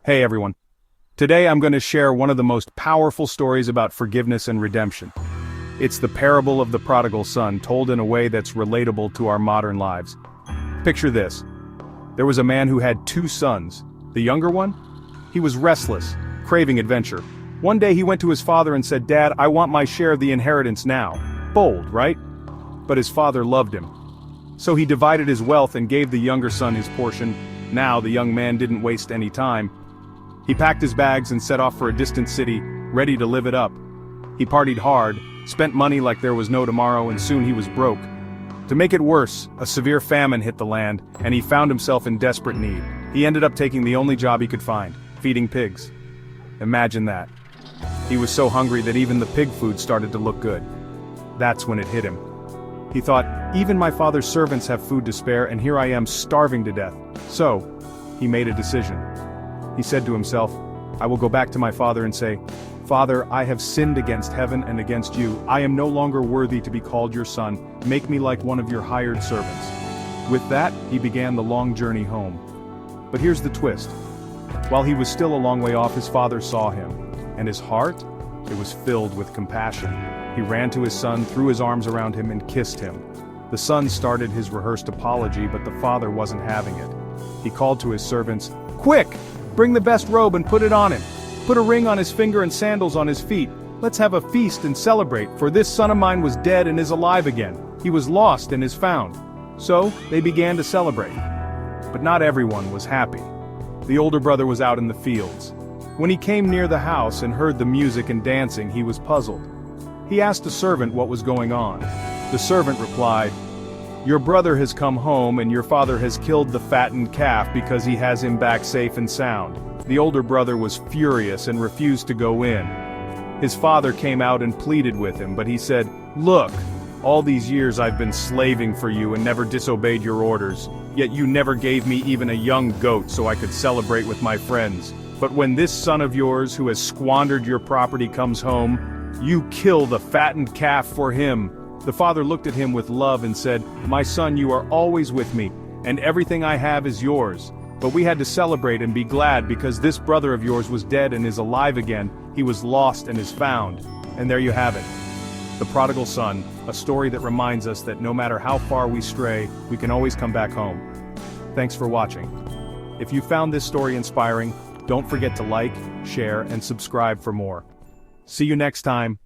Hey everyone. Today I'm going to share one of the most powerful stories about forgiveness and redemption. It's the parable of the prodigal son told in a way that's relatable to our modern lives. Picture this. There was a man who had two sons. The younger one? He was restless, craving adventure. One day he went to his father and said, "Dad, I want my share of the inheritance now." Bold, right? But his father loved him. So he divided his wealth and gave the younger son his portion. Now the young man didn't waste any time. He packed his bags and set off for a distant city, ready to live it up. He partied hard, spent money like there was no tomorrow, and soon he was broke. To make it worse, a severe famine hit the land, and he found himself in desperate need. He ended up taking the only job he could find, feeding pigs. Imagine that. He was so hungry that even the pig food started to look good. That's when it hit him. He thought, even my father's servants have food to spare, and here I am starving to death. So, he made a decision. He said to himself, "I will go back to my father and say, 'Father, I have sinned against heaven and against you. I am no longer worthy to be called your son. Make me like one of your hired servants.'" With that, he began the long journey home. But here's the twist. While he was still a long way off, his father saw him, and his heart, it was filled with compassion. He ran to his son, threw his arms around him, and kissed him. The son started his rehearsed apology, but the father wasn't having it. He called to his servants, "Quick! Bring the best robe and put it on him. Put a ring on his finger and sandals on his feet. Let's have a feast and celebrate, for this son of mine was dead and is alive again. He was lost and is found." So, they began to celebrate. But not everyone was happy. The older brother was out in the fields. When he came near the house and heard the music and dancing, he was puzzled. He asked a servant what was going on. The servant replied, "Your brother has come home and your father has killed the fattened calf because he has him back safe and sound." The older brother was furious and refused to go in. His father came out and pleaded with him, but he said, "Look, all these years I've been slaving for you and never disobeyed your orders, yet you never gave me even a young goat so I could celebrate with my friends. But when this son of yours who has squandered your property comes home, you kill the fattened calf for him." The father looked at him with love and said, "My son, you are always with me, and everything I have is yours. But we had to celebrate and be glad because this brother of yours was dead and is alive again. He was lost and is found." And there you have it. The Prodigal Son, a story that reminds us that no matter how far we stray, we can always come back home. Thanks for watching. If you found this story inspiring, don't forget to like, share, and subscribe for more. See you next time.